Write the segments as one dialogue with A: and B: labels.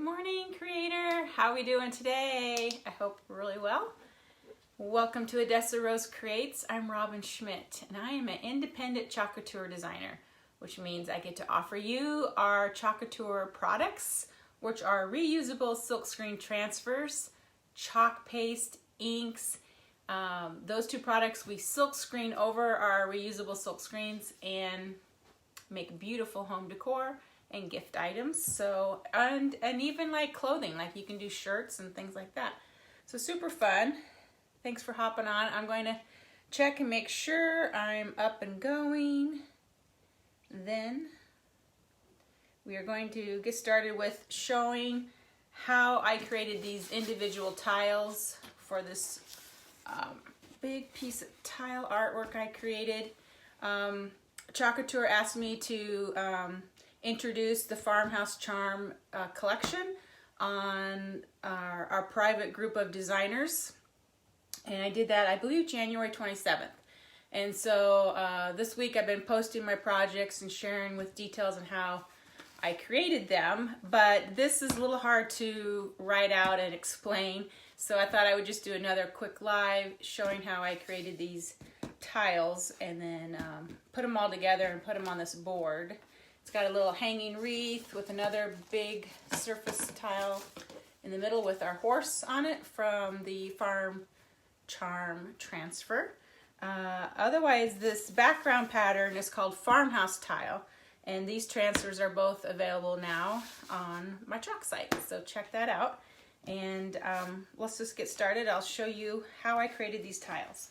A: morning, creator. How are we doing today? I hope really well. Welcome to Odessa Rose Creates. I'm Robin Schmidt, and I am an independent chalk couture designer, which means I get to offer you our chalk couture products, which are reusable silkscreen transfers, chalk paste, inks. Those two products we silkscreen over our reusable silk screens and make beautiful home decor and gift items. So and even like clothing, like you can do shirts and things like that. So super fun. Thanks for hopping on. I'm going to check and make sure I'm up and going. Then we are going to get started with showing how I created these individual tiles for this big piece of tile artwork I created. Chalk Couture asked me to introduce the Farmhouse Charm collection on our private group of designers. And I did that, I believe, January 27th. And so this week I've been posting my projects and sharing with details on how I created them. But this is a little hard to write out and explain. So I thought I would just do another quick live showing how I created these tiles and then put them all together and put them on this board. It's got a little hanging wreath with another big surface tile in the middle with our horse on it from the Farm Charm transfer. Otherwise, this background pattern is called Farmhouse Tile, and these transfers are both available now on my chalk site. So check that out. And let's just get started. I'll show you how I created these tiles.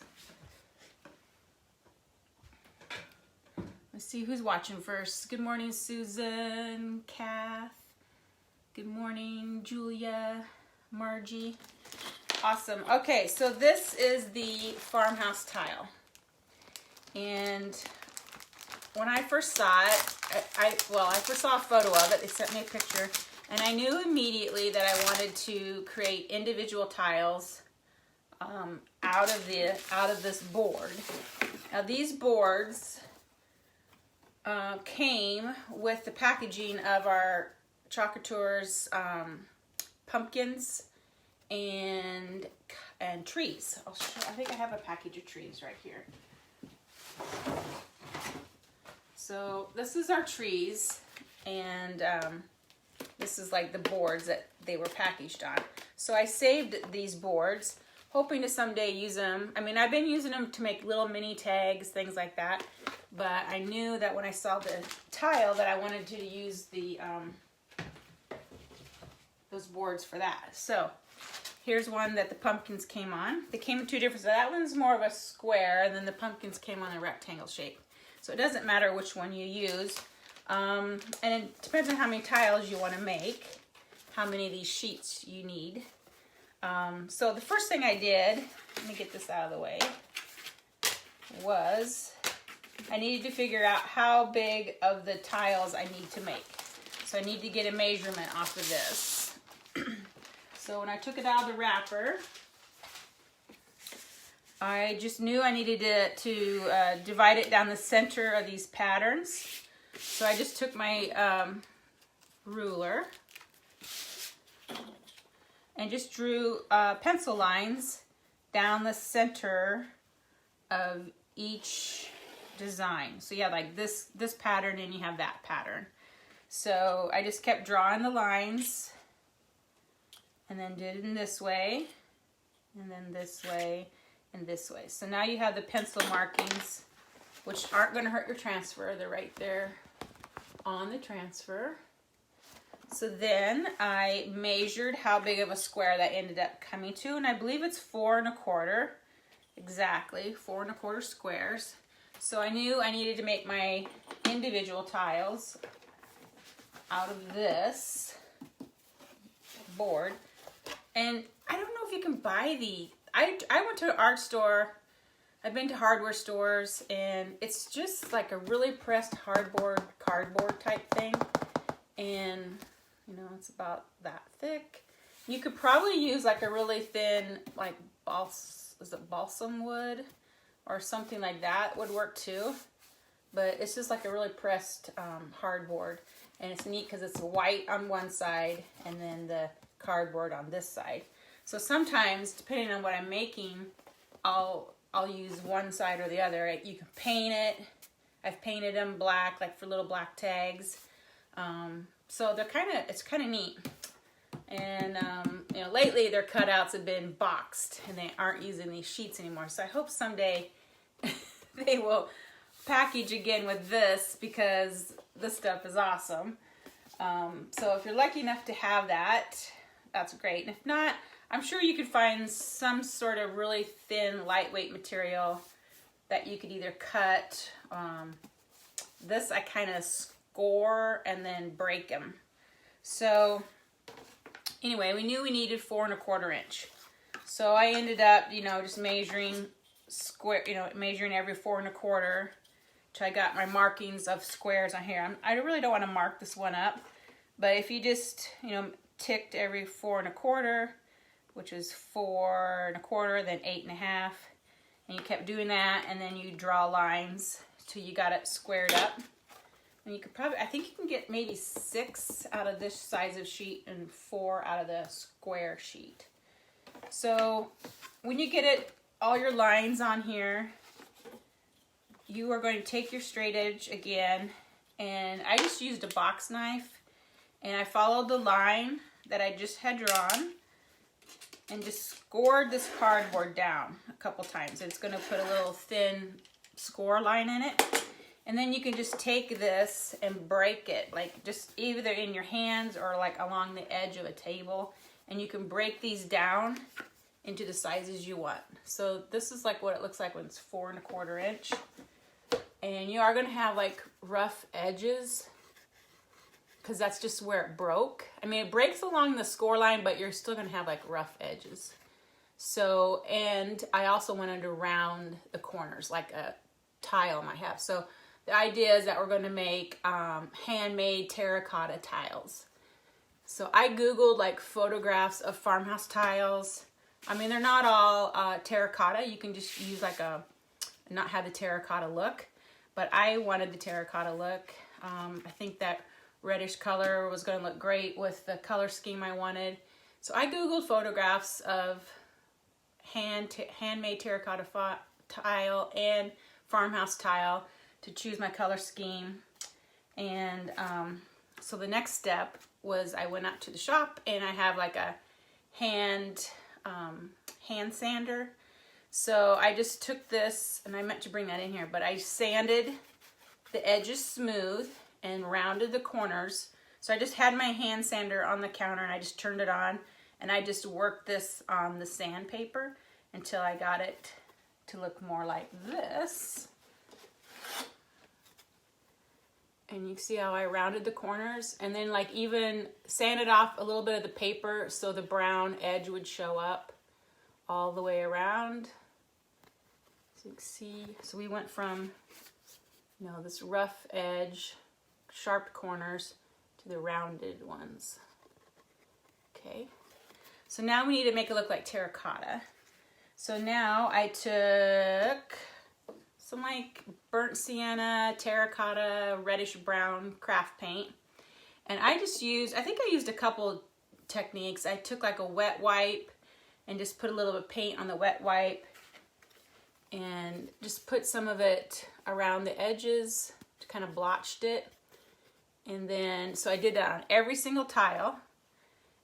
A: Let's see who's watching first. Good morning, Susan, Kath. Good morning, Julia, Margie. Awesome. Okay, so this is the Farmhouse Tile. And when I first saw it, I first saw a photo of it. They sent me a picture. And I knew immediately that I wanted to create individual tiles out of this board. Now these boards came with the packaging of our Chalk Couture's pumpkins and trees. I think I have a package of trees right here. So this is our trees, and this is like the boards that they were packaged on. So I saved these boards, hoping to someday use them. I mean, I've been using them to make little mini tags, things like that. But I knew that when I saw the tile that I wanted to use the those boards for that. So here's one that the pumpkins came on. They came in two different, so that one's more of a square, and then the pumpkins came on a rectangle shape. So it doesn't matter which one you use. And it depends on how many tiles you want to make, how many of these sheets you need. So the first thing I did, let me get this out of the way, was I needed to figure out how big of the tiles I need to make. So I need to get a measurement off of this. So when I took it out of the wrapper, I just knew I needed to divide it down the center of these patterns. So I just took my ruler and just drew pencil lines down the center of each design. So you have like this pattern and you have that pattern. So I just kept drawing the lines and then did it in this way and then this way and this way. So now you have the pencil markings, which aren't going to hurt your transfer. They're right there on the transfer. So then I measured how big of a square that ended up coming to, and I believe it's 4 1/4, exactly 4 1/4 squares. So I knew I needed to make my individual tiles out of this board. And I don't know if you can buy the, I went to an art store, I've been to hardware stores, and it's just like a really pressed cardboard type thing. And, you know, it's about that thick. You could probably use like a really thin, like balsam wood or something like that would work too. but it's just like a really pressed hardboard. And it's neat because it's white on one side and then the cardboard on this side. So sometimes, depending on what I'm making, I'll use one side or the other. You can paint it. I've painted them black, like for little black tags. So it's kind of neat. And you know, lately their cutouts have been boxed and they aren't using these sheets anymore. So I hope someday they will package again with this, because this stuff is awesome. So if you're lucky enough to have that, that's great. And if not, I'm sure you could find some sort of really thin, lightweight material that you could either cut. This I kind of score and then break them. So anyway, we knew we needed 4 1/4 inch. So I ended up, you know, just measuring square, you know, measuring every 4 1/4 till I got my markings of squares on here. I really don't want to mark this one up, but if you just, you know, ticked every 4 1/4, which is 4 1/4, then 8 1/2, and you kept doing that, and then you draw lines till you got it squared up. And you could probably, I think you can get maybe 6 out of this size of sheet and 4 out of the square sheet. So when you get it, all your lines on here, you are going to take your straight edge again, and I just used a box knife, and I followed the line that I just had drawn and just scored this cardboard down a couple times. It's going to put a little thin score line in it. And then you can just take this and break it, like just either in your hands or like along the edge of a table. And you can break these down into the sizes you want. So this is like what it looks like when it's 4 1/4 inch. And you are going to have like rough edges, because that's just where it broke. I mean, it breaks along the score line, but you're still going to have like rough edges. So, and I also wanted to round the corners like a tile might have. So the idea is that we're going to make handmade terracotta tiles. So I Googled like photographs of farmhouse tiles. I mean, they're not all terracotta. You can just use like not have the terracotta look. But I wanted the terracotta look. I think that reddish color was going to look great with the color scheme I wanted. So I Googled photographs of handmade terracotta tile and farmhouse tile to choose my color scheme. And so the next step was I went out to the shop, and I have like a hand sander. So I just took this, and I meant to bring that in here, but I sanded the edges smooth and rounded the corners. So I just had my hand sander on the counter, and I just turned it on, and I just worked this on the sandpaper until I got it to look more like this. And you can see how I rounded the corners, and then like even sanded off a little bit of the paper so the brown edge would show up all the way around. So you can see, so we went from, you know, this rough edge, sharp corners, to the rounded ones. Okay, so now we need to make it look like terracotta. So now I took some like burnt sienna, terracotta, reddish brown craft paint, and I just used, I think I used a couple techniques. I took like a wet wipe and just put a little bit of paint on the wet wipe and just put some of it around the edges to kind of blotched it. And then, so I did that on every single tile.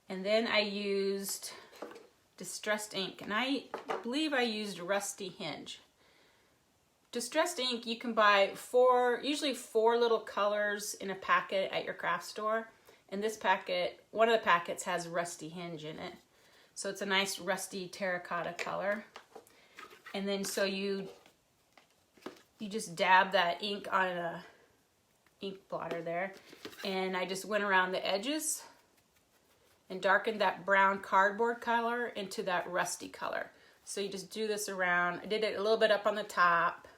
A: And then I used distressed ink, and I believe I used Rusty Hinge. Distressed ink, you can buy usually four little colors in a packet at your craft store. And this packet, one of the packets has Rusty Hinge in it. So it's a nice rusty terracotta color. And then so you just dab that ink on a ink blotter there. And I just went around the edges and darkened that brown cardboard color into that rusty color. So you just do this around. I did it a little bit up on the top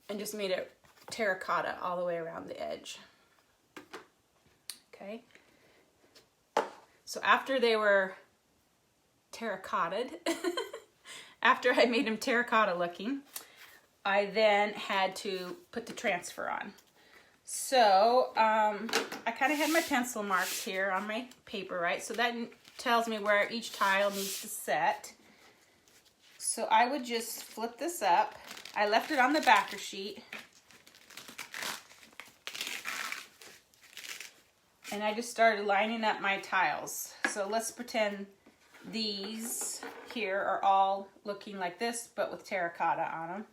A: and just made it terracotta all the way around the edge. Okay. So after they were terracotted, after I made them terracotta looking, I then had to put the transfer on. So I kind of had my pencil marks here on my paper, right? So that tells me where each tile needs to set. So I would just flip this up. I left it on the backer sheet. And I just started lining up my tiles. So let's pretend these here are all looking like this, but with terracotta on them.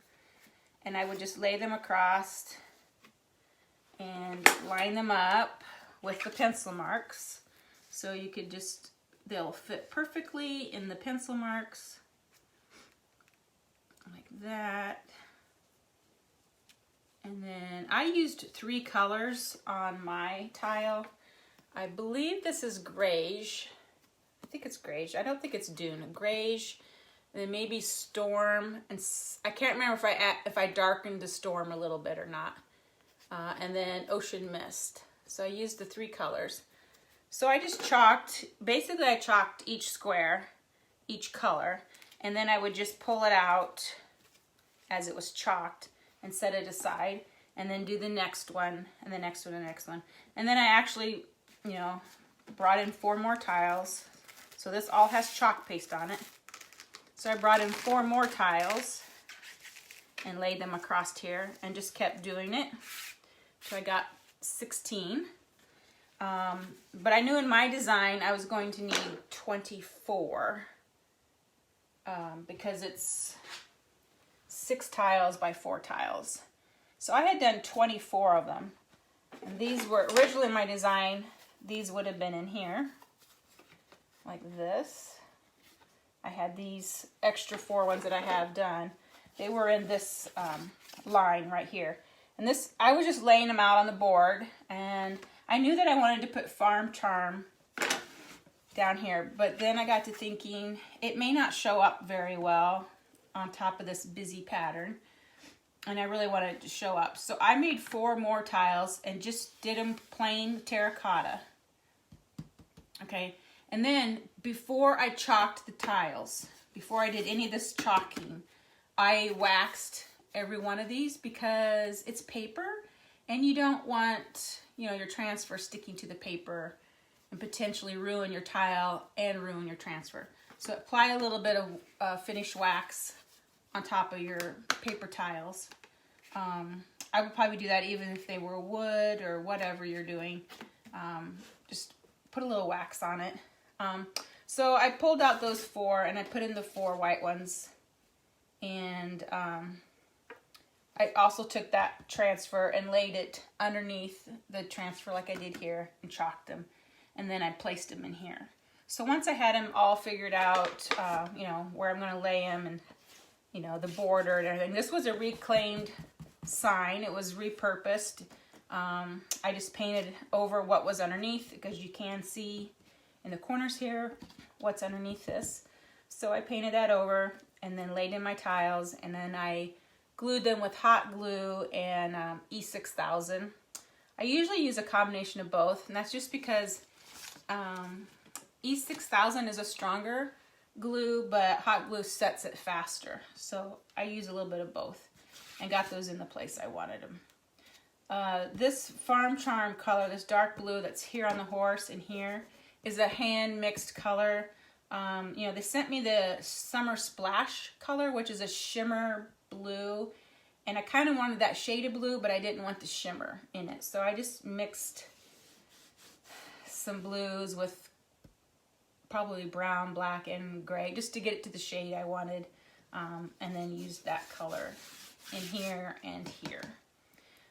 A: And I would just lay them across and line them up with the pencil marks. So you could just, they'll fit perfectly in the pencil marks. Like that. And then I used 3 colors on my tile. I believe this is Greige. I think it's Greige. I don't think it's Dune. Greige, and then maybe Storm, and I can't remember if I darkened the Storm a little bit or not. And then Ocean Mist. So I used the 3 colors. So I just chalked, basically I chalked each square, each color, and then I would just pull it out as it was chalked and set it aside, and then do the next one, and the next one, and the next one. And then I actually, you know, brought in 4 more tiles. So this all has chalk paste on it. So I brought in 4 more tiles and laid them across here and just kept doing it. So I got 16. But I knew in my design I was going to need 24 because it's 6 tiles by 4 tiles. So I had done 24 of them. And these were originally in my design, these would have been in here, like this. I had these extra 4 ones that I have done. They were in this line right here. And this, I was just laying them out on the board, and I knew that I wanted to put Farm Charm down here, but then I got to thinking it may not show up very well on top of this busy pattern, and I really wanted it to show up. So I made 4 more tiles and just did them plain terracotta. Okay, and then before I chalked the tiles, before I did any of this chalking, I waxed every one of these because it's paper and you don't want, you know, your transfer sticking to the paper and potentially ruin your tile and ruin your transfer. So apply a little bit of finish wax on top of your paper tiles. I would probably do that even if they were wood or whatever you're doing. Just put a little wax on it. So I pulled out those 4 and I put in the 4 white ones. And I also took that transfer and laid it underneath the transfer like I did here and chalked them. And then I placed them in here. So once I had them all figured out, you know, where I'm going to lay them and, you know, the border and everything. This was a reclaimed sign. It was repurposed. I just painted over what was underneath because you can see in the corners here what's underneath this. So I painted that over and then laid in my tiles, and then I glued them with hot glue and E6000. I usually use a combination of both, and that's just because E6000 is a stronger glue, but hot glue sets it faster. So I use a little bit of both and got those in the place I wanted them. This Farm Charm color, this dark blue that's here on the horse and here, is a hand mixed color. You know, they sent me the Summer Splash color, which is a shimmer blue, and I kind of wanted that shade of blue, but I didn't want the shimmer in it. So I just mixed some blues with probably brown, black, and gray just to get it to the shade I wanted, and then used that color in here and here.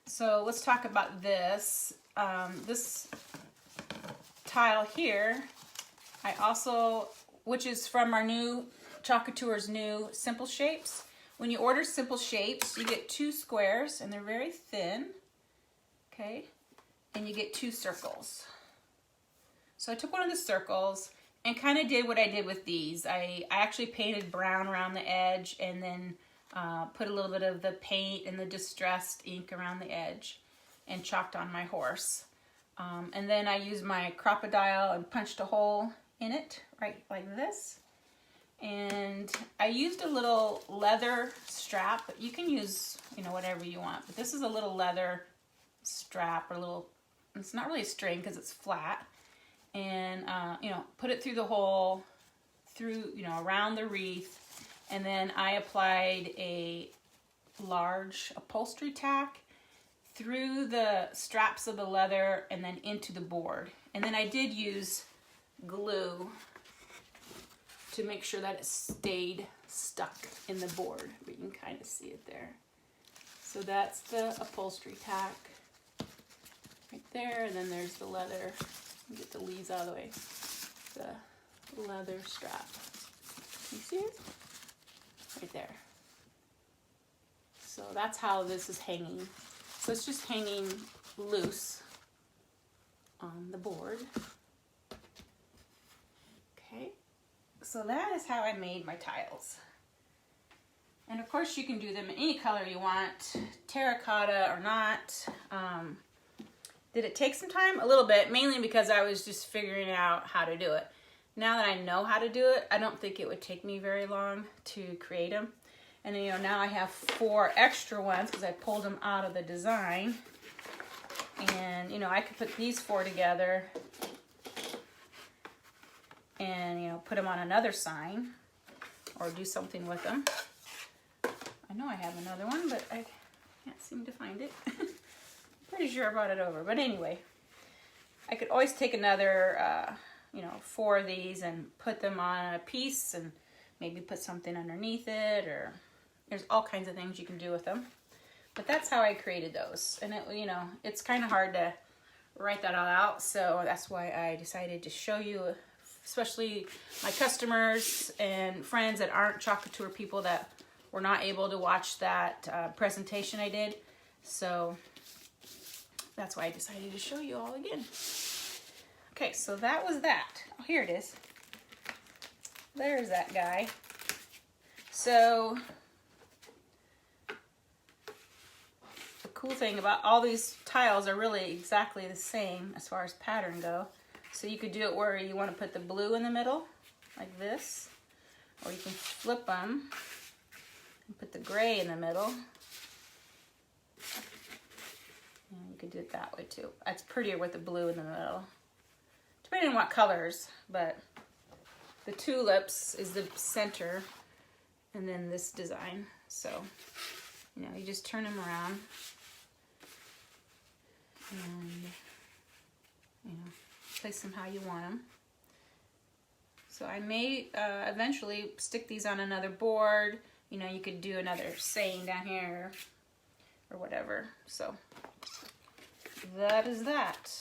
A: So let's talk about this. This tile here, I also, which is from our new Couture's new Simple Shapes. When you order Simple Shapes, you get 2 squares, and they're very thin, okay? And you get 2 circles. So I took one of the circles and kind of did what I did with these. I actually painted brown around the edge and then put a little bit of the paint and the distressed ink around the edge and chalked on my horse. And then I used my crocodile and punched a hole in it, right like this. And I used a little leather strap, but you can use, you know, whatever you want. But this is a little leather strap, or a little, it's not really a string because it's flat. And, you know, put it through the hole, through, you know, around the wreath. And then I applied a large upholstery tack through the straps of the leather and then into the board. And then I did use glue to make sure that it stayed stuck in the board, but you can kind of see it there. So that's the upholstery tack right there, and then there's the leather. Get the leaves out of the way. The leather strap. Can you see it? Right there. So that's how this is hanging. So it's just hanging loose on the board. Okay, so that is how I made my tiles. And of course you can do them in any color you want, terracotta or not. Did it take some time? A little bit, mainly because I was just figuring out how to do it. Now that I know how to do it, I don't think it would take me very long to create them. And you know, now I have 4 extra ones because I pulled them out of the design. And you know, I could put these 4 together and you know, put them on another sign or do something with them. I know I have another one, but I can't seem to find it. Pretty sure I brought it over, but anyway, I could always take another, you know, 4 of these and put them on a piece and maybe put something underneath it, or there's all kinds of things you can do with them. But that's how I created those, and it, you know, it's kind of hard to write that all out, so that's why I decided to show you, especially my customers and friends that aren't Couture people that were not able to watch that presentation I did. So that's why I decided to show you all again. Okay, so that was that. Oh, here it is. There's that guy. So the cool thing about all these tiles are really exactly the same as far as pattern go. So you could do it where you want to put the blue in the middle, like this, or you can flip them and put the gray in the middle. And you could do it that way too. It's prettier with the blue in the middle, depending on what colors, but the tulips is the center, and then this design. So, you know, you just turn them around and, you know, place them how you want them. So I may eventually stick these on another board. You know, you could do another saying down here or whatever. So that is that.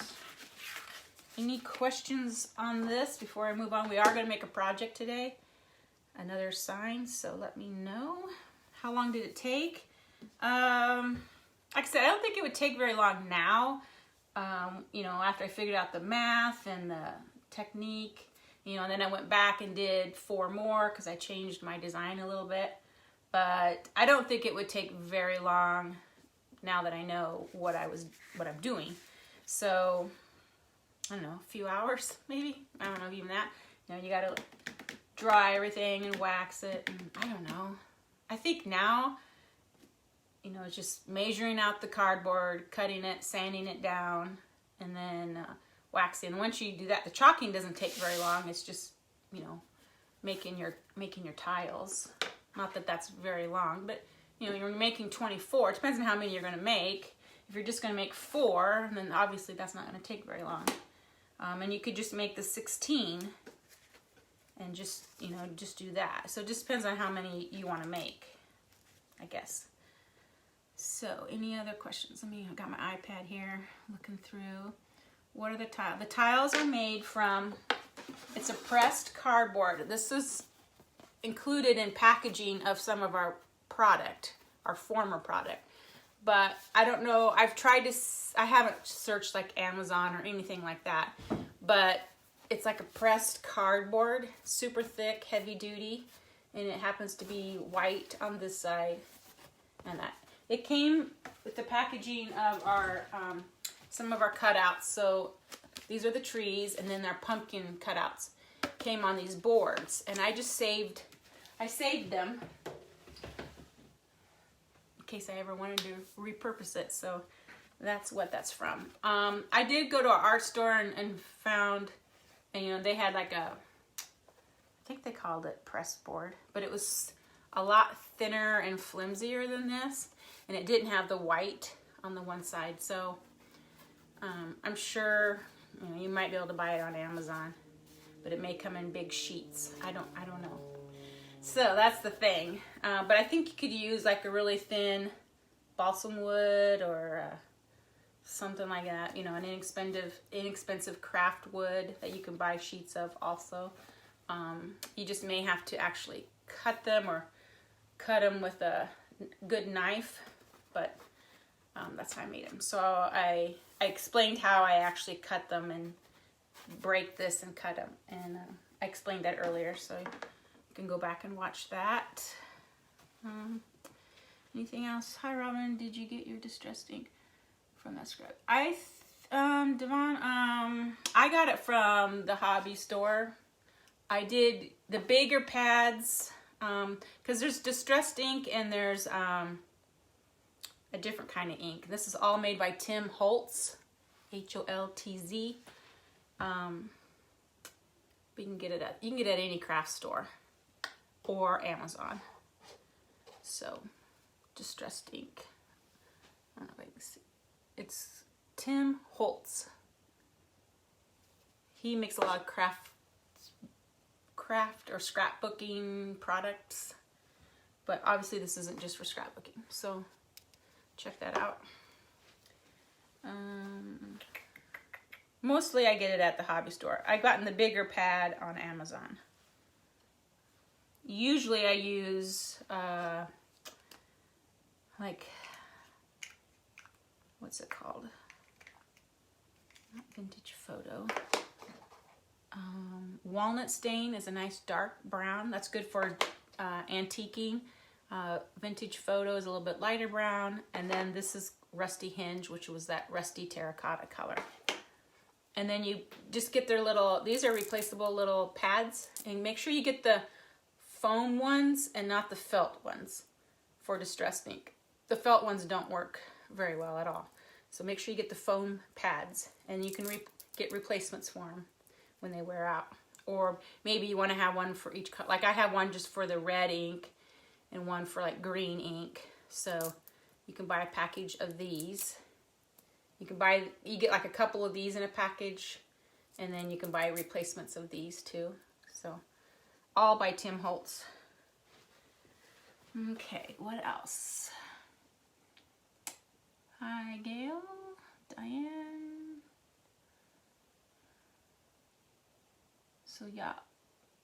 A: Any questions on this before I move on? We are going to make a project today, another sign, so let me know. How long did it take? Like I said, I don't think it would take very long now. You know, after I figured out the math and the technique, you know, and then I went back and did 4 more because I changed my design a little bit. But I don't think it would take very long now that I know what I'm doing. So I don't know, a few hours maybe. I don't know, even that. You know, you gotta dry everything and wax it, and I don't know. I think now, you know, it's just measuring out the cardboard, cutting it, sanding it down, and then waxing. Once you do that, the chalking doesn't take very long. It's just, you know, making your tiles. Not that that's very long, but you know, you're making 24. It depends on how many you're going to make. If you're just going to make 4, then obviously that's not going to take very long. And you could just make the 16 and just, you know, just do that. So it just depends on how many you want to make, I guess. So any other questions? I've got my iPad here looking through. What are the tiles? The tiles are made from, it's a pressed cardboard. This is included in packaging of some of our product, our former product. But I don't know, I haven't searched like Amazon or anything like that, but it's like a pressed cardboard, super thick, heavy duty, and it happens to be white on this side and that. It came with the packaging of our, some of our cutouts. So these are the trees, and then our pumpkin cutouts came on these boards, and I saved them in case I ever wanted to repurpose it. So that's what that's from. I did go to an art store and found, and you know, they had like a, I think they called it press board, but it was a lot thinner and flimsier than this, and it didn't have the white on the one side. So I'm sure, you know, you might be able to buy it on Amazon, but it may come in big sheets. I don't know. So that's the thing. But I think you could use like a really thin balsam wood or something like that. You know, an inexpensive craft wood that you can buy sheets of also. You just may have to actually cut them or cut them with a good knife, but that's how I made them. So I explained how I actually cut them and break this and cut them, and I explained that earlier, so you can go back and watch that. Anything else? Hi Robin, did you get your distressed ink from that scrub? Devon, I got it from the hobby store. I did the bigger pads, because there's distressed ink and there's a different kind of ink. This is all made by Tim Holtz, Holtz. But you can get it at any craft store or Amazon. So, distressed ink. I don't know if I can see. It's Tim Holtz. He makes a lot of craft or scrapbooking products, but obviously this isn't just for scrapbooking. So check that out. Mostly I get it at the hobby store. I've gotten the bigger pad on Amazon. Usually I use like, what's it called? Not Vintage Photo. Walnut stain is a nice dark brown. That's good for antiquing. Vintage Photo is a little bit lighter brown. And then this is Rusty Hinge, which was that rusty terracotta color. And then you just get their little, these are replaceable little pads. And make sure you get the foam ones and not the felt ones for distressed ink. The felt ones don't work very well at all. So make sure you get the foam pads, and you can get replacements for them when they wear out. Or maybe you want to have one for each color. Like I have one just for the red ink and one for like green ink. So you can buy a package of these. You get like a couple of these in a package, and then you can buy replacements of these too. So all by Tim Holtz. Okay, what else? Hi Gail, Diane. So yeah,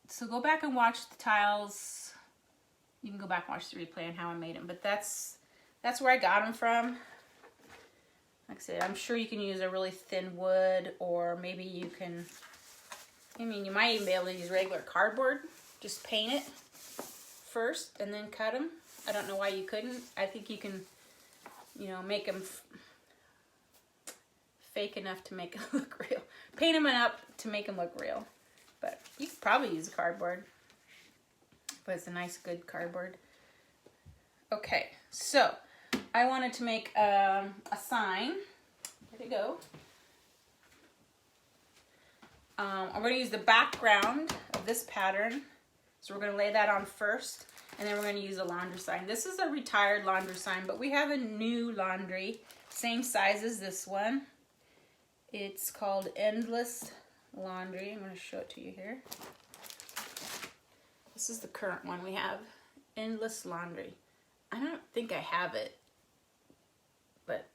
A: so go back and watch the tiles. You can go back and watch the replay on how I made them, but that's where I got them from. Like I said, I'm sure you can use a really thin wood, or maybe you can, I mean, you might even be able to use regular cardboard. Just paint it first and then cut them. I don't know why you couldn't. I think you can, you know, make them fake enough to make them look real. Paint them up to make them look real. But you could probably use cardboard. But it's a nice, good cardboard. Okay, so I wanted to make a sign. Where'd it go? I'm going to use the background of this pattern. So we're going to lay that on first. And then we're going to use a laundry sign. This is a retired laundry sign, but we have a new laundry. Same size as this one. It's called Endless Laundry. I'm going to show it to you here. This is the current one we have. Endless Laundry. I don't think I have it, but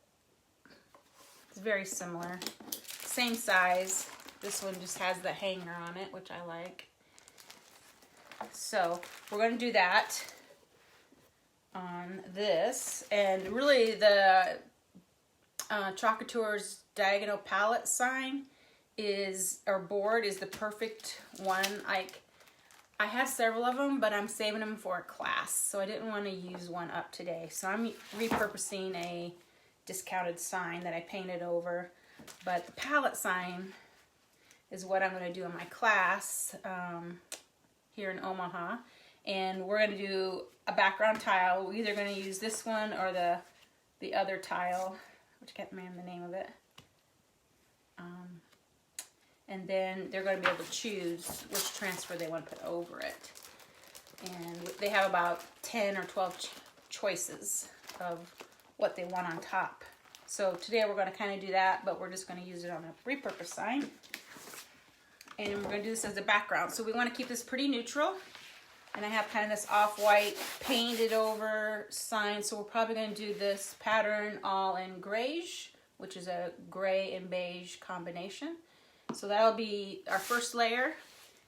A: it's very similar. Same size. This one just has the hanger on it, which I like. So we're going to do that on this. And really the Couture's diagonal palette sign board is the perfect one. I have several of them, but I'm saving them for a class, so I didn't want to use one up today. So I'm repurposing a discounted sign that I painted over. But the palette sign is what I'm going to do in my class here in Omaha. And we're going to do a background tile. We're either going to use this one or the other tile, which I can't remember the name of it. And then they're going to be able to choose which transfer they want to put over it. And they have about 10 or 12 choices of what they want on top. So today we're going to kind of do that, but we're just going to use it on a repurpose sign. And we're going to do this as a background. So we want to keep this pretty neutral. And I have kind of this off-white painted over sign. So we're probably going to do this pattern all in grayish, which is a gray and beige combination. So that'll be our first layer.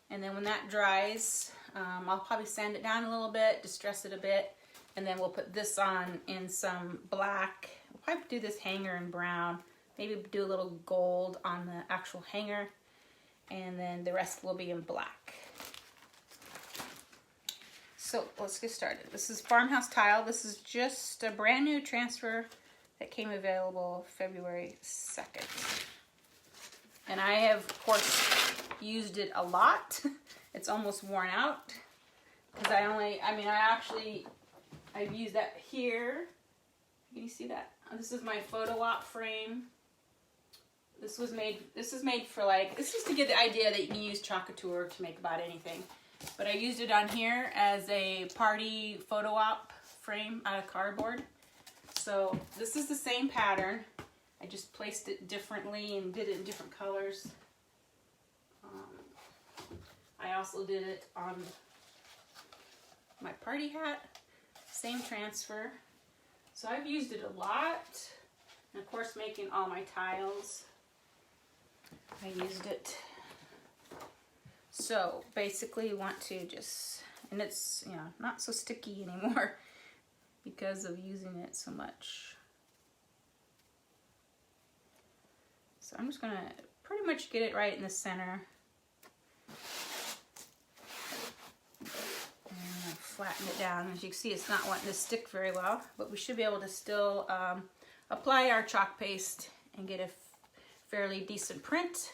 A: And then when that dries, I'll probably sand it down a little bit, distress it a bit. And then we'll put this on in some black. We'll probably do this hanger in brown. Maybe do a little gold on the actual hanger. And then the rest will be in black. So let's get started. This is Farmhouse Tile. This is just a brand new transfer that came available February 2nd. And I have, of course, used it a lot. It's almost worn out. Because I've used that here. Can you see that? This is my photo op frame. This is made for this is to get the idea that you can use Couture to make about anything. But I used it on here as a party photo op frame out of cardboard. So this is the same pattern. I just placed it differently and did it in different colors. I also did it on my party hat. Same transfer. So I've used it a lot. And of course, making all my tiles, I used it. So basically you want to just, and it's not so sticky anymore because of using it so much. So I'm just going to pretty much get it right in the center. And flatten it down. As you can see, it's not wanting to stick very well, but we should be able to still apply our chalk paste and get a fairly decent print.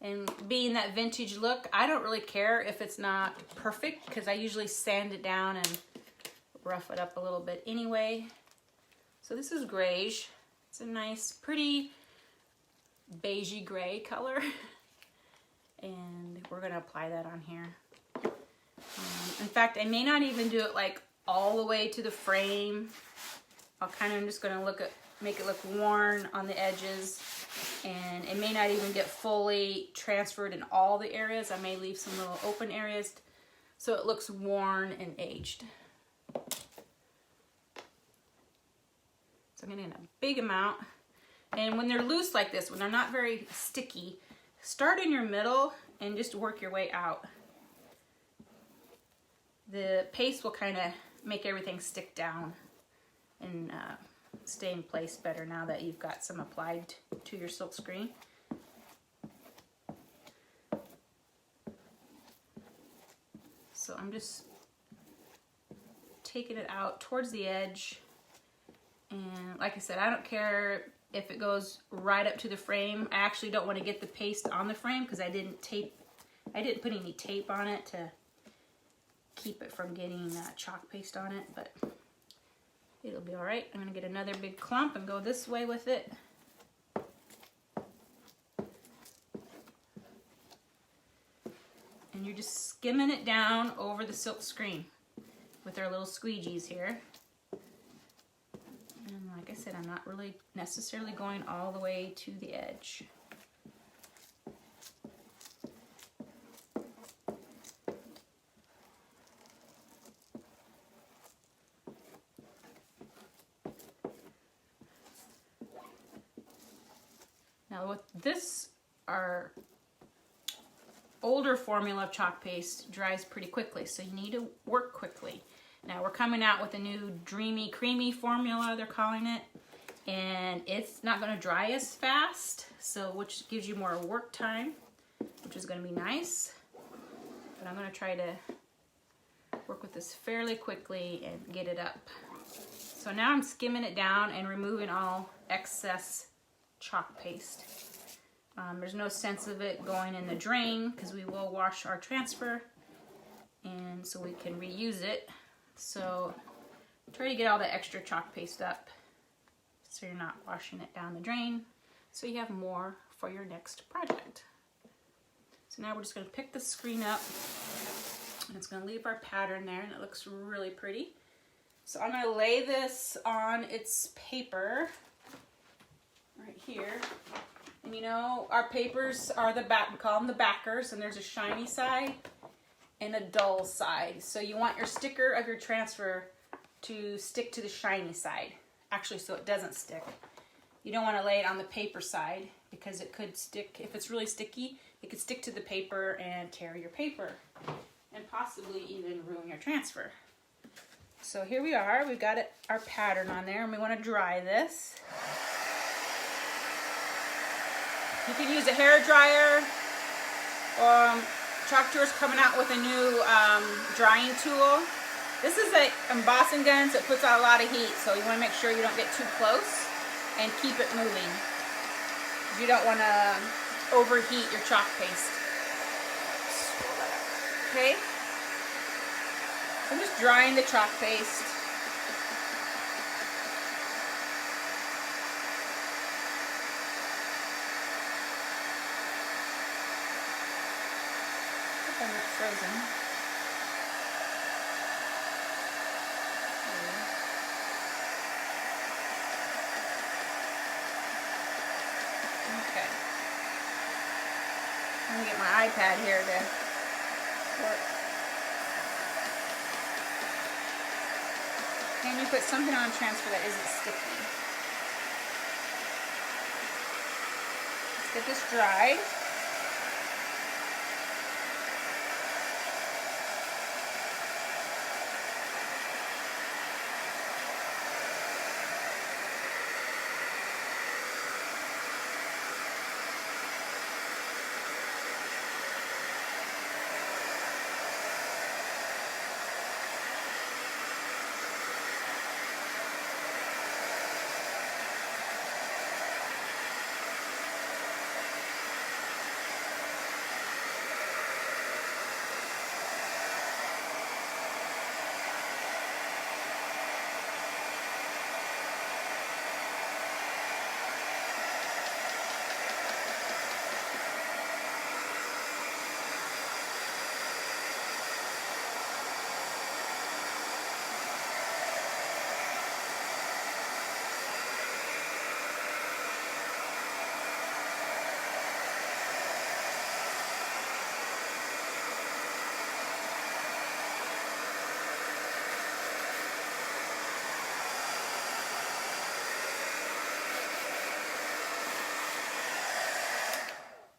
A: And being that vintage look, I don't really care if it's not perfect because I usually sand it down and rough it up a little bit anyway. So this is grayish. It's a nice, pretty beigey gray color. And we're going to apply that on here. In fact, I may not even do it all the way to the frame. I'm just going to make it look worn on the edges. And it may not even get fully transferred in all the areas. I may leave some little open areas so it looks worn and aged. So I'm getting a big amount. And when they're loose like this, when they're not very sticky, start in your middle and just work your way out. The paste will kind of make everything stick down and stay in place better now that you've got some applied to your silk screen. So I'm just taking it out towards the edge. And like I said, I don't care if it goes right up to the frame. I actually don't want to get the paste on the frame because I didn't put any tape on it to keep it from getting chalk paste on it, but it'll be all right. I'm going to get another big clump and go this way with it. And you're just skimming it down over the silk screen with our little squeegees here. And like I said, I'm not really necessarily going all the way to the edge. Now with this, our older formula of chalk paste dries pretty quickly, so you need to work quickly. Now we're coming out with a new dreamy, creamy formula, they're calling it, and it's not going to dry as fast, so which gives you more work time, which is going to be nice. But I'm going to try to work with this fairly quickly and get it up. So now I'm skimming it down and removing all excess chalk paste. There's no sense of it going in the drain because we will wash our transfer, and so we can reuse it. So try to get all the extra chalk paste up so you're not washing it down the drain, so you have more for your next project. So now we're just going to pick the screen up, and it's going to leave our pattern there, and it looks really pretty. So I'm going to lay this on its paper right here. And you know, our papers are the back, we call them the backers, and there's a shiny side and a dull side. So you want your sticker of your transfer to stick to the shiny side, actually, so it doesn't stick. You don't want to lay it on the paper side because it could stick, if it's really sticky, it could stick to the paper and tear your paper and possibly even ruin your transfer. So here we are, we've got our pattern on there, and we want to dry this. You can use a hair dryer. Couture's coming out with a new drying tool. This is an embossing gun, so it puts out a lot of heat, so you want to make sure you don't get too close and keep it moving. You don't want to overheat your chalk paste. Okay? I'm just drying the chalk paste. I'm not frozen. Okay. I'm gonna get my iPad here to work. And you put something on transfer that isn't sticky. Let's get this dried.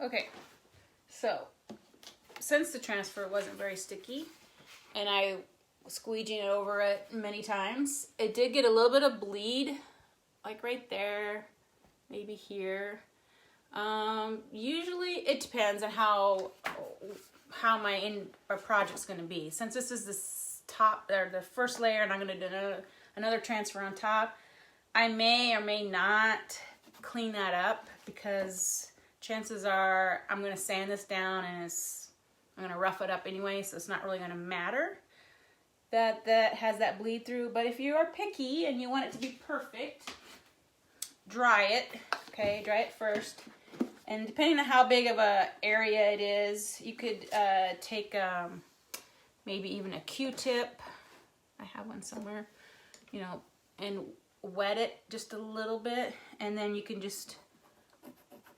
A: Okay, so since the transfer wasn't very sticky and I was squeegeeing it over it many times, it did get a little bit of bleed, like right there, maybe here. Usually it depends on how my project's going to be. Since this is the top or the first layer, and I'm going to do another transfer on top, I may or may not clean that up because chances are I'm going to sand this down and I'm going to rough it up anyway, so it's not really going to matter that has that bleed through. But if you are picky and you want it to be perfect, dry it. Okay, dry it first. And depending on how big of a area it is, you could take maybe even a Q-tip. I have one somewhere, you know, and wet it just a little bit, and then you can just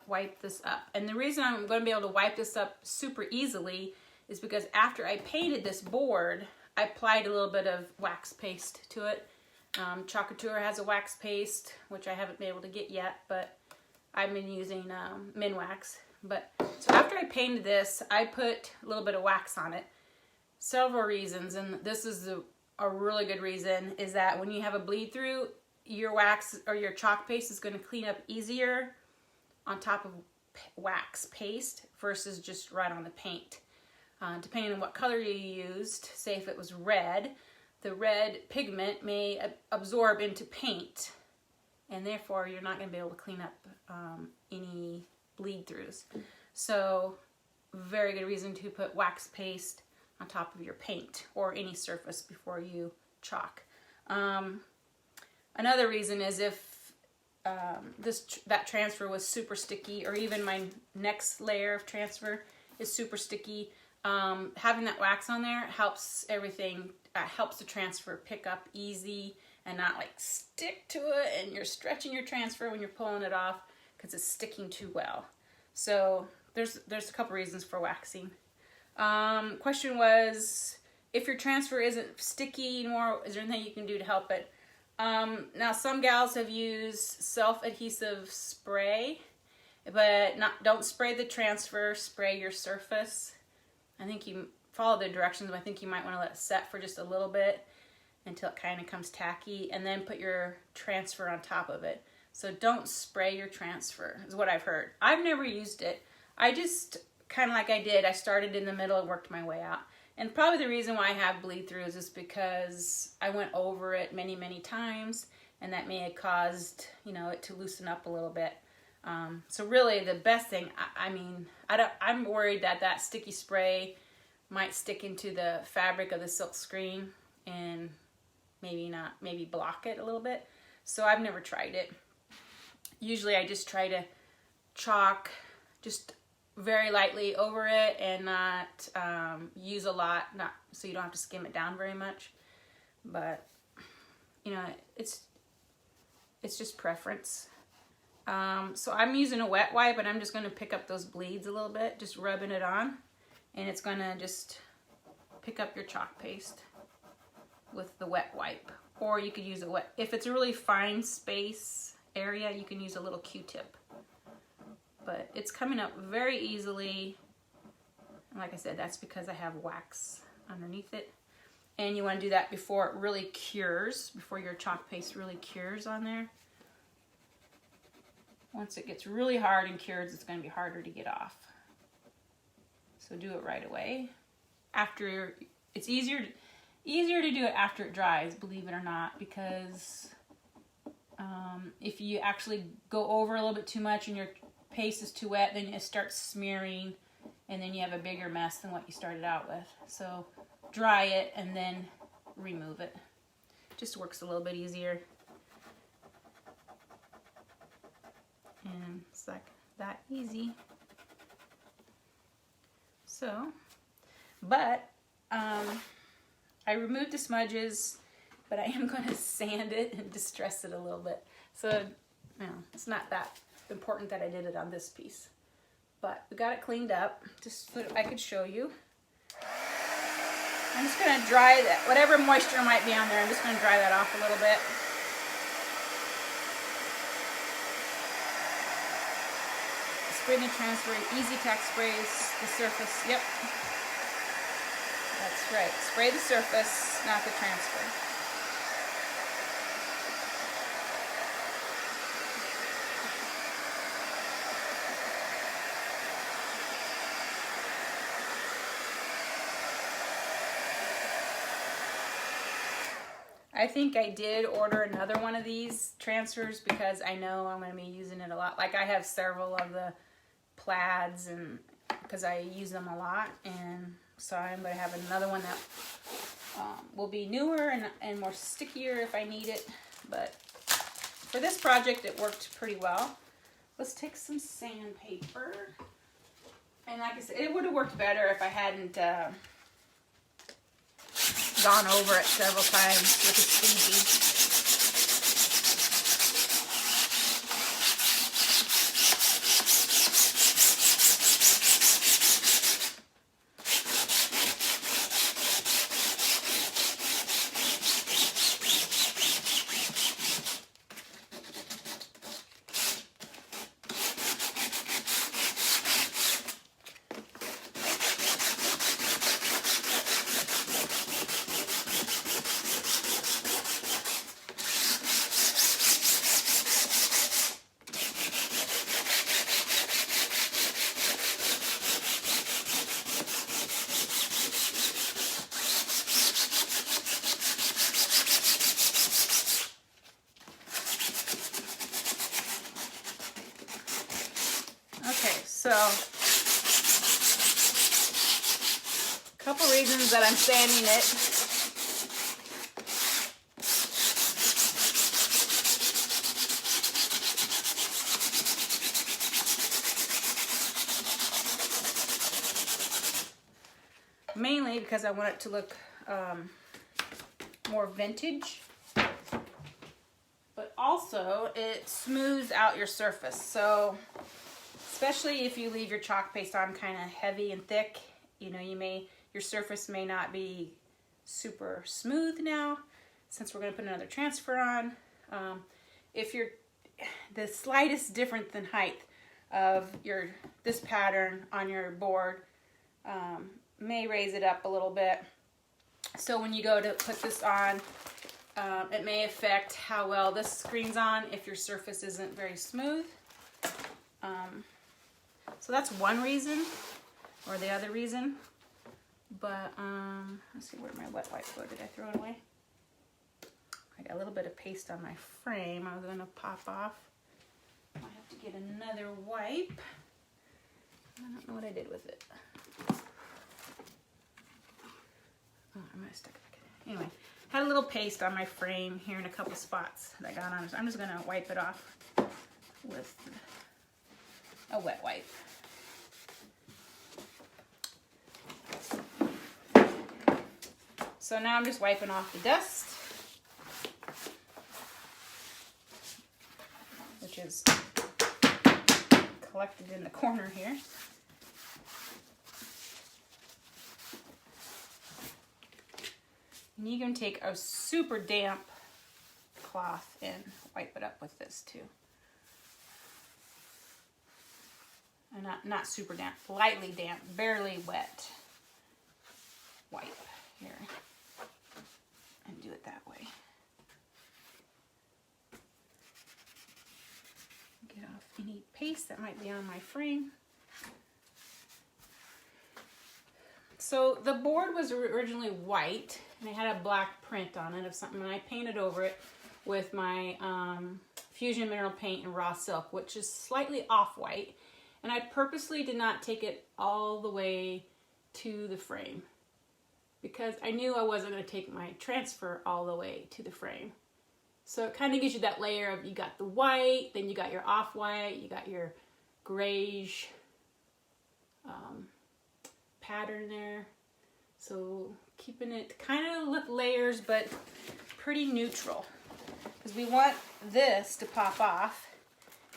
A: wipe this up. And the reason I'm going to be able to wipe this up super easily is because after I painted this board, I applied a little bit of wax paste to it. Couture has a wax paste, which I haven't been able to get yet, but I've been using Minwax. But so after I painted this, I put a little bit of wax on it. Several reasons, and this is a really good reason, is that when you have a bleed through, your wax or your chalk paste is going to clean up easier on top of wax paste versus just right on the paint. Depending on what color you used, say if it was red, the red pigment may absorb into paint, and therefore you're not going to be able to clean up any bleed throughs. So very good reason to put wax paste on top of your paint or any surface before you chalk. Another reason is if that transfer was super sticky, or even my next layer of transfer is super sticky, having that wax on there helps everything, helps the transfer pick up easy and not like stick to it and you're stretching your transfer when you're pulling it off because it's sticking too well. So there's a couple reasons for waxing. Question was, if your transfer isn't sticky anymore, is there anything you can do to help it? Now some gals have used self-adhesive spray, but don't spray the transfer, spray your surface. I think you follow the directions, but I think you might want to let it set for just a little bit until it kind of comes tacky, and then put your transfer on top of it. So don't spray your transfer, is what I've heard. I've never used it. I just, kind of like I did, I started in the middle and worked my way out. And probably the reason why I have bleed throughs is because I went over it many, many times, and that may have caused, you know, it to loosen up a little bit. So really the best thing, I'm worried that sticky spray might stick into the fabric of the silk screen and maybe block it a little bit. So I've never tried it. Usually I just try to chalk just very lightly over it and not use a lot, so you don't have to skim it down very much. But you know, it's just preference. So I'm using a wet wipe, and I'm just going to pick up those bleeds a little bit, just rubbing it on, and it's going to just pick up your chalk paste with the wet wipe. Or you could use a wet, if it's a really fine space area, you can use a little Q-tip. But it's coming up very easily. And like I said, that's because I have wax underneath it. And you want to do that before it really cures, before your chalk paste really cures on there. Once it gets really hard and cures, it's going to be harder to get off. So do it right away. It's easier to do it after it dries, believe it or not, because if you actually go over a little bit too much and your paste is too wet, then it starts smearing, and then you have a bigger mess than what you started out with. So dry it and then remove it. Just works a little bit easier. And it's like that easy. So, but I removed the smudges, but I am going to sand it and distress it a little bit. So, you know, it's not that important that I did it on this piece. But we got it cleaned up, just so I could show you. I'm just going to dry that, whatever moisture might be on there, I'm just going to dry that off a little bit. Spray the transfer, easy tack sprays the surface. Yep. That's right. Spray the surface, not the transfer. I think I did order another one of these transfers because I know I'm going to be using it a lot. Like I have several of the plaids, and because I use them a lot, and so I'm going to have another one that will be newer and more stickier if I need it. But for this project it worked pretty well. Let's take some sandpaper, and like I said, it would have worked better if I hadn't gone over it several times with a squeegee. So, a couple reasons that I'm sanding it. Mainly because I want it to look more vintage, but also it smooths out your surface. So especially if you leave your chalk paste on kind of heavy and thick, you know, your surface may not be super smooth now, since we're going to put another transfer on. If you're the slightest difference in height of this pattern on your board, may raise it up a little bit. So when you go to put this on, it may affect how well this screens on if your surface isn't very smooth. So that's one reason, or the other reason. But let's see, where my wet wipe go? Did I throw it away? I got a little bit of paste on my frame. I was going to pop off. I have to get another wipe. I don't know what I did with it. Oh, I might have stuck it back in. Anyway, had a little paste on my frame here in a couple spots that got on it. So I'm just going to wipe it off with a wet wipe. So now I'm just wiping off the dust, which is collected in the corner here. And you can take a super damp cloth and wipe it up with this too. And not super damp, lightly damp, barely wet wipe here. And do it that way. Get off any paste that might be on my frame. So the board was originally white, and it had a black print on it of something, and I painted over it with my Fusion Mineral Paint and Raw Silk, which is slightly off-white, and I purposely did not take it all the way to the frame because I knew I wasn't going to take my transfer all the way to the frame. So it kind of gives you that layer of, you got the white, then you got your off-white, you got your grayish pattern there. So keeping it kind of look layers, but pretty neutral, because we want this to pop off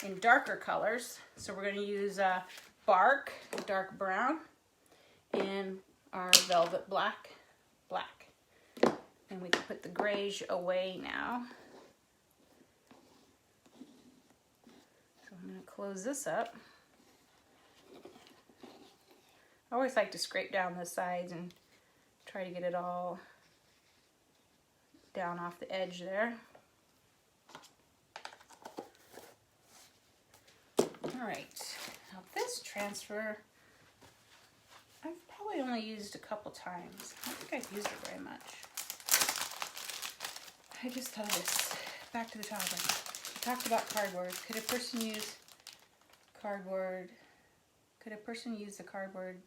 A: in darker colors. So we're going to use bark, dark brown, and our velvet black. And we can put the grayish away now. So I'm going to close this up. I always like to scrape down the sides and try to get it all down off the edge there. Alright, now this transfer I've probably only used a couple times. I don't think I've used it very much. I just thought of this. Back to the topic. We talked about cardboard. Could a person use cardboard? Could a person use the cardboard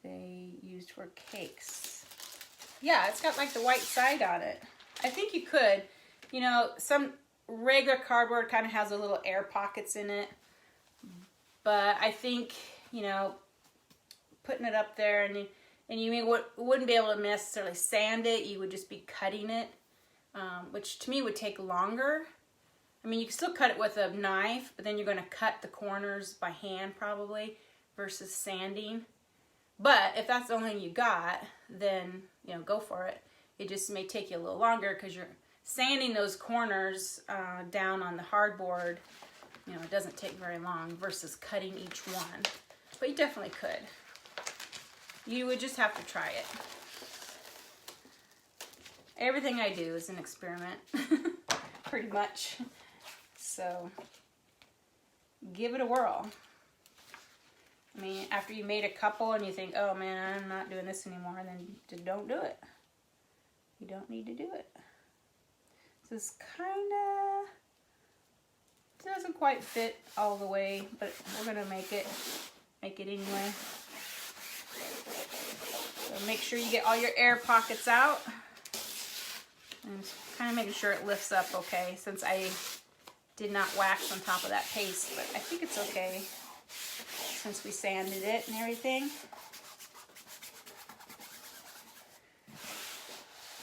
A: they used for cakes? Yeah, it's got like the white side on it. I think you could. You know, some regular cardboard kind of has a little air pockets in it. But I think, you know, putting it up there and you wouldn't be able to necessarily sand it. You would just be cutting it, which to me would take longer. I mean, you can still cut it with a knife, but then you're going to cut the corners by hand probably versus sanding. But if that's the only thing you got, then, you know, go for it. It just may take you a little longer because you're sanding those corners down on the hardboard. You know, it doesn't take very long versus cutting each one. But you definitely could. You would just have to try it. Everything I do is an experiment, pretty much. So, give it a whirl. I mean, after you made a couple and you think, oh man, I'm not doing this anymore, then just don't do it. You don't need to do it. This kind of doesn't quite fit all the way, but we're gonna make it anyway. So make sure you get all your air pockets out. And kind of making sure it lifts up okay, since I did not wax on top of that paste, but I think it's okay since we sanded it and everything.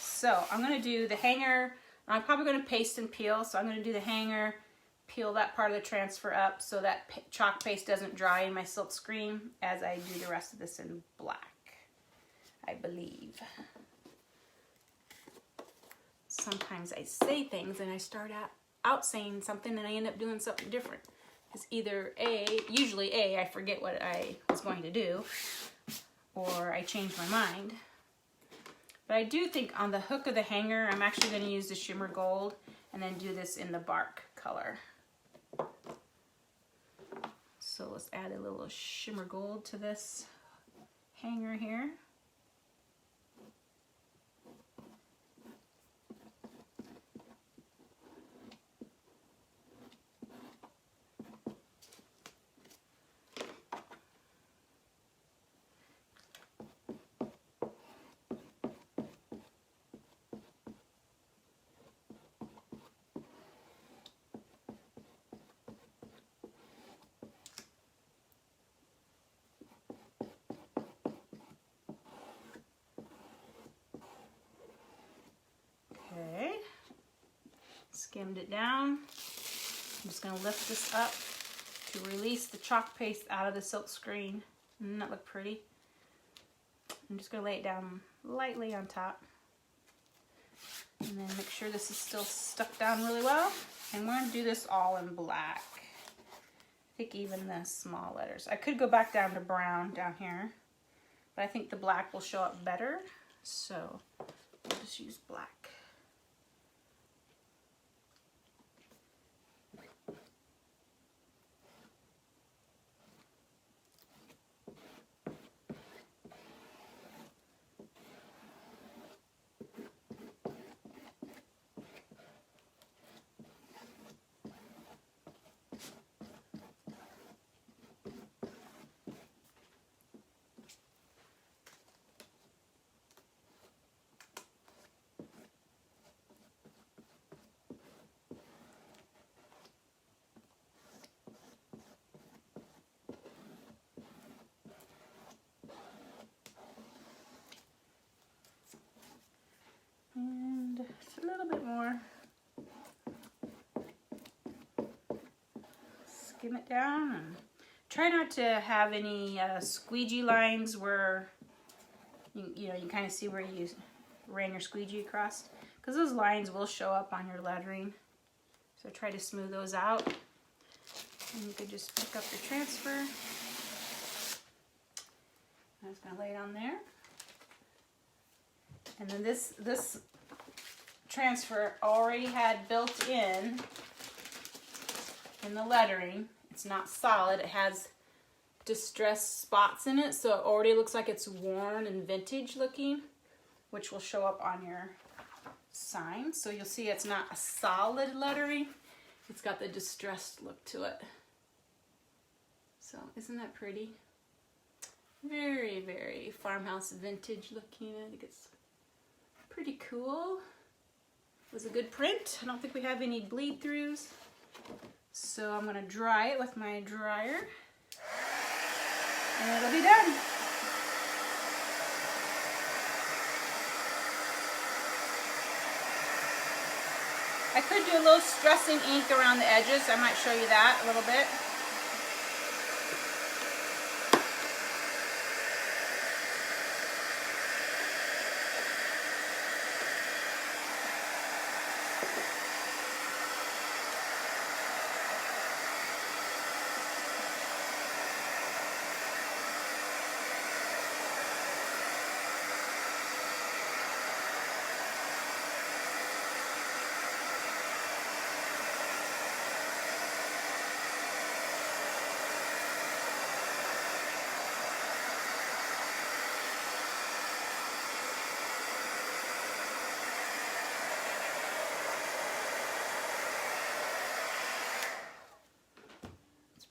A: So I'm going to do the hanger. I'm probably going to paste and peel, so I'm going to do the hanger, peel that part of the transfer up so that chalk paste doesn't dry in my silk screen as I do the rest of this in black, I believe. Sometimes I say things and I start out saying something and I end up doing something different. It's either usually I forget what I was going to do, or I change my mind. But I do think on the hook of the hanger, I'm actually going to use the shimmer gold and then do this in the bark color. So let's add a little shimmer gold to this hanger here. Okay, skimmed it down. I'm just going to lift this up to release the chalk paste out of the silk screen. Doesn't that look pretty? I'm just going to lay it down lightly on top. And then make sure this is still stuck down really well. And we're going to do this all in black. I think even the small letters. I could go back down to brown down here, but I think the black will show up better. So we'll just use black. And just a little bit more. Skim it down and try not to have any squeegee lines where you kind of see where you ran your squeegee across, because those lines will show up on your lettering. So try to smooth those out. And you could just pick up your transfer. I'm just going to lay it on there. And then this transfer already had built in the lettering. It's not solid. It has distressed spots in it, so it already looks like it's worn and vintage looking, which will show up on your sign. So you'll see it's not a solid lettering. It's got the distressed look to it. So isn't that pretty? Very, very farmhouse vintage looking. I think it's pretty cool. It was a good print. I don't think we have any bleed throughs. So I'm going to dry it with my dryer. And it'll be done. I could do a little stressing ink around the edges. I might show you that a little bit.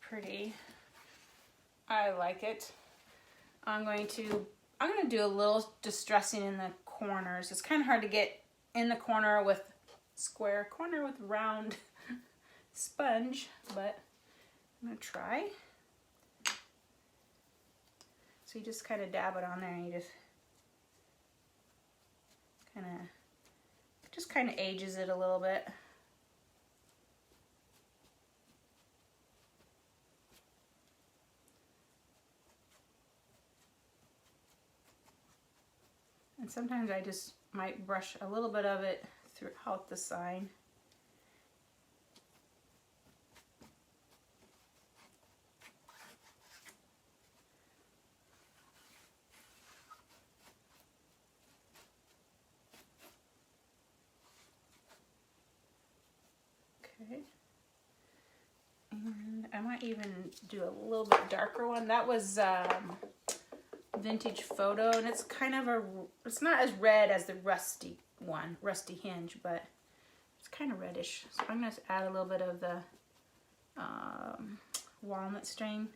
A: pretty. I like it. I'm going to do a little distressing in the corners. It's kind of hard to get in the corner with square corner with round sponge, but I'm gonna try. So you just kind of dab it on there and you just kind of ages it a little bit. And sometimes I just might brush a little bit of it throughout the sign. Okay. And I might even do a little bit darker one. That was Vintage Photo, and it's kind of it's not as red as the rusty one, Rusty Hinge, but it's kind of reddish. So I'm going to add a little bit of the walnut stain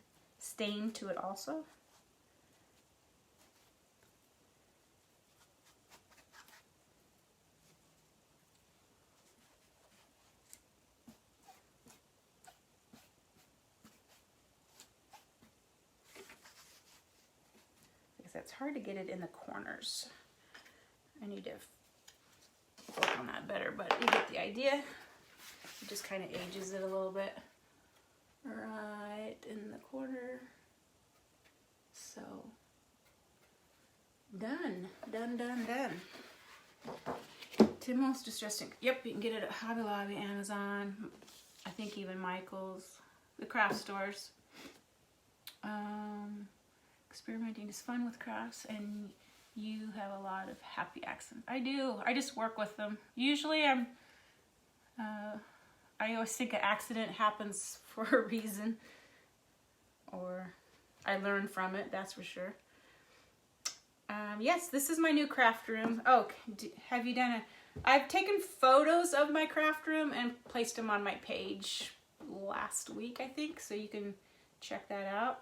A: to it also. It's hard to get it in the corners. I need to work on that better, but you get the idea. It just kind of ages it a little bit right in the corner. So done. Timos Distress Ink. Yep, you can get it at Hobby Lobby, Amazon, I think even Michael's, the craft stores. Experimenting is fun with crafts, and you have a lot of happy accents. I do. I just work with them. Usually I always think an accident happens for a reason, or I learn from it, that's for sure. Yes, this is my new craft room. Oh, have you done I've taken photos of my craft room and placed them on my page last week, I think, so you can check that out.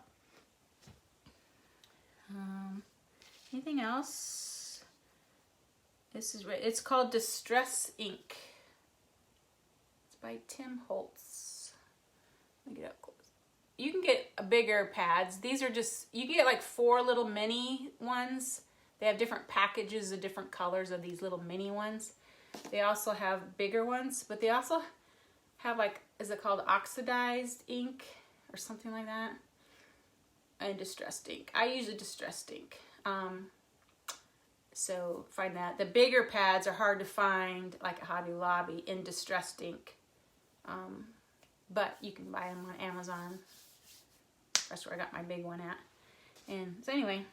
A: Anything else? It's called Distress Ink. It's by Tim Holtz. Let me get up close. You can get bigger pads. These are just, you can get like 4 little mini ones. They have different packages of different colors of these little mini ones. They also have bigger ones, but they also have like, is it called oxidized ink or something like that? And distressed ink. I use a distressed ink. So find that. The bigger pads are hard to find, like at Hobby Lobby, in distressed ink. But you can buy them on Amazon. That's where I got my big one at. And so anyway,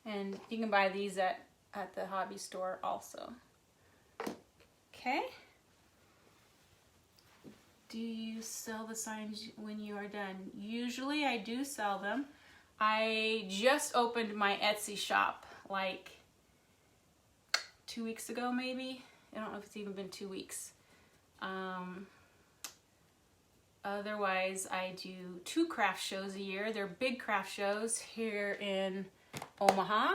A: and you can buy these at the hobby store also. Okay. Do you sell the signs when you are done? Usually I do sell them. I just opened my Etsy shop like 2 weeks ago maybe. I don't know if it's even been 2 weeks. Otherwise I do 2 craft shows a year. They're big craft shows here in Omaha.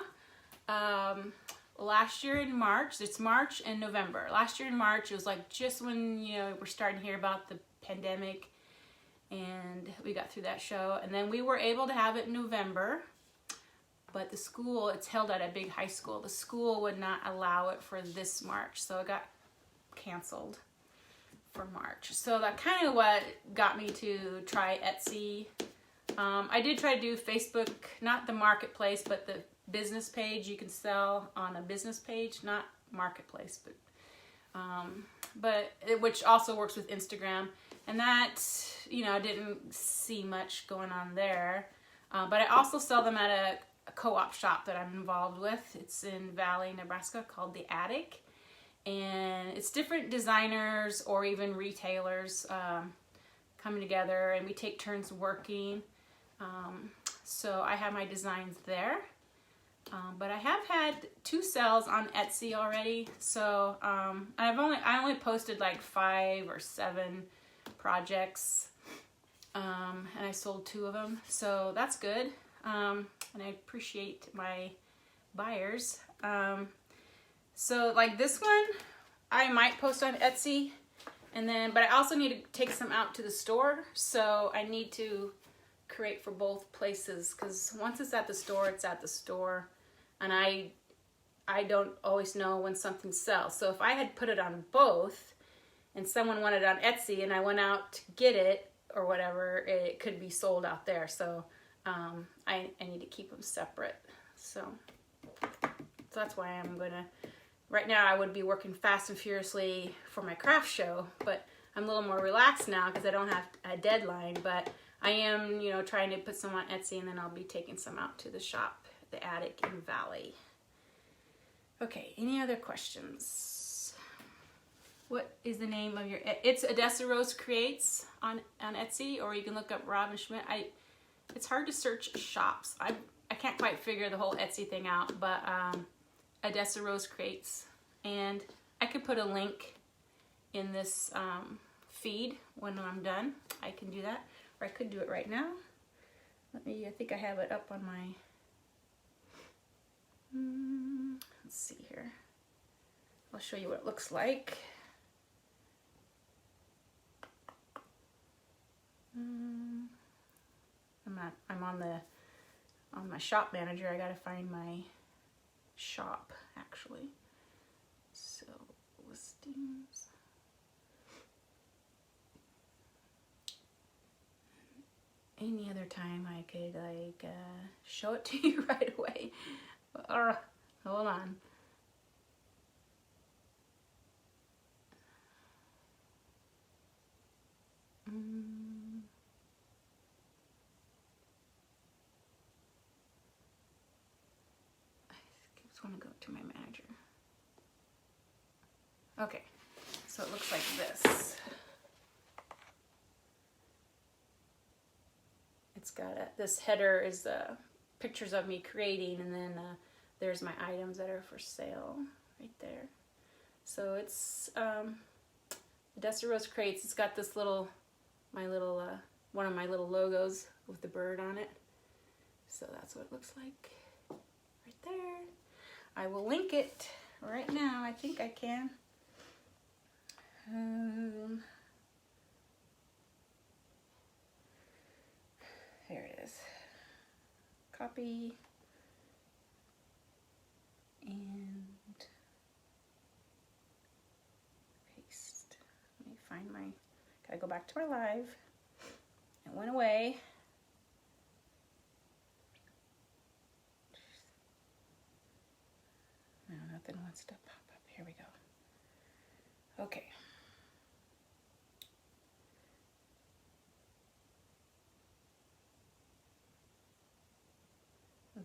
A: Last year in March, it's March and November. Last year in March, it was like just when, you know, we're starting to hear about the pandemic, and we got through that show. And then we were able to have it in November, but the school, it's held at a big high school. The school would not allow it for this March, so it got canceled for March. So that kind of what got me to try Etsy. I did try to do Facebook, not the marketplace, but the business page. You can sell on a business page, not marketplace, but which also works with Instagram. And that, you know, I didn't see much going on there. But I also sell them at a co-op shop that I'm involved with. It's in Valley, Nebraska, called The Attic. And it's different designers or even retailers coming together, and we take turns working. So I have my designs there. But I have had 2 sales on Etsy already. So I only posted like 5 or 7 projects. and I sold 2 of them, so that's good. And I appreciate my buyers. So like this one, I might post on Etsy, and then, but I also need to take some out to the store, so I need to create for both places, because once it's at the store, it's at the store, and I don't always know when something sells. So if I had put it on both, and someone wanted it on Etsy, and I went out to get it, or whatever, it could be sold out there. So I need to keep them separate. So that's why I'm gonna, right now I would be working fast and furiously for my craft show, but I'm a little more relaxed now because I don't have a deadline. But I am, you know, trying to put some on Etsy, and then I'll be taking some out to the shop, the attic in Valley. Okay, any other questions? What is the name of your, it's Odessa Rose Creates on Etsy, or you can look up Robin Schmidt. It's hard to search shops. I can't quite figure the whole Etsy thing out, but Odessa Rose Creates. And I could put a link in this feed when I'm done. I can do that, or I could do it right now. I think I have it up on my, let's see here. I'll show you what it looks like. I'm on my shop manager. I gotta find my shop actually. So listings. Any other time I could like show it to you right away. Hold on. I just want to go to my manager. Okay, so it looks like this. It's got this header is pictures of me creating, and then there's my items that are for sale right there. So it's Odessa Rose Creates. It's got this little, one of my little logos with the bird on it. So that's what it looks like right there. I will link it right now. I think I can. There it is. Copy. And paste. Let me find my, gotta go back to my live. It went away. No, nothing wants to pop up. Here we go. Okay.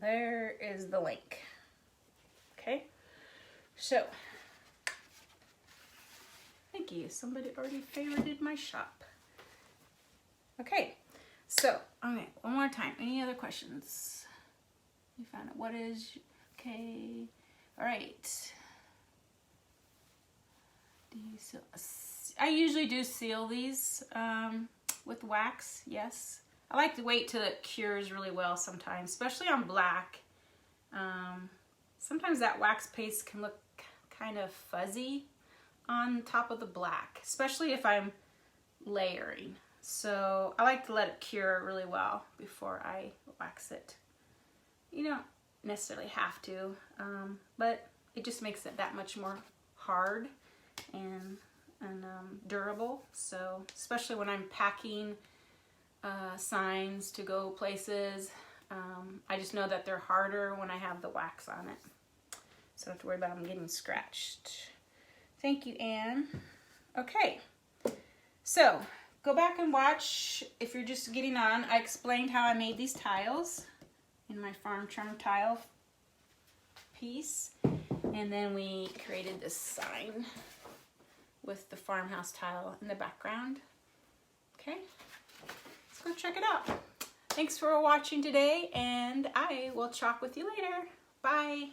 A: There is the link. Okay, so thank you. Somebody already favorited my shop. Okay, so okay, one more time. Any other questions? You found it. What is okay? All right. Do you seal? I usually do seal these with wax. Yes. I like to wait till it cures really well sometimes, especially on black. Sometimes that wax paste can look kind of fuzzy on top of the black, especially if I'm layering. So I like to let it cure really well before I wax it. You don't necessarily have to, but it just makes it that much more hard and durable. So especially when I'm packing signs to go places, I just know that they're harder when I have the wax on it. So I don't have to worry about them getting scratched. Thank you, Anne. Okay, so go back and watch if you're just getting on. I explained how I made these tiles in my farm charm tile piece. And then we created this sign with the farmhouse tile in the background. Okay, let's go check it out. Thanks for watching today, and I will chalk with you later. Bye.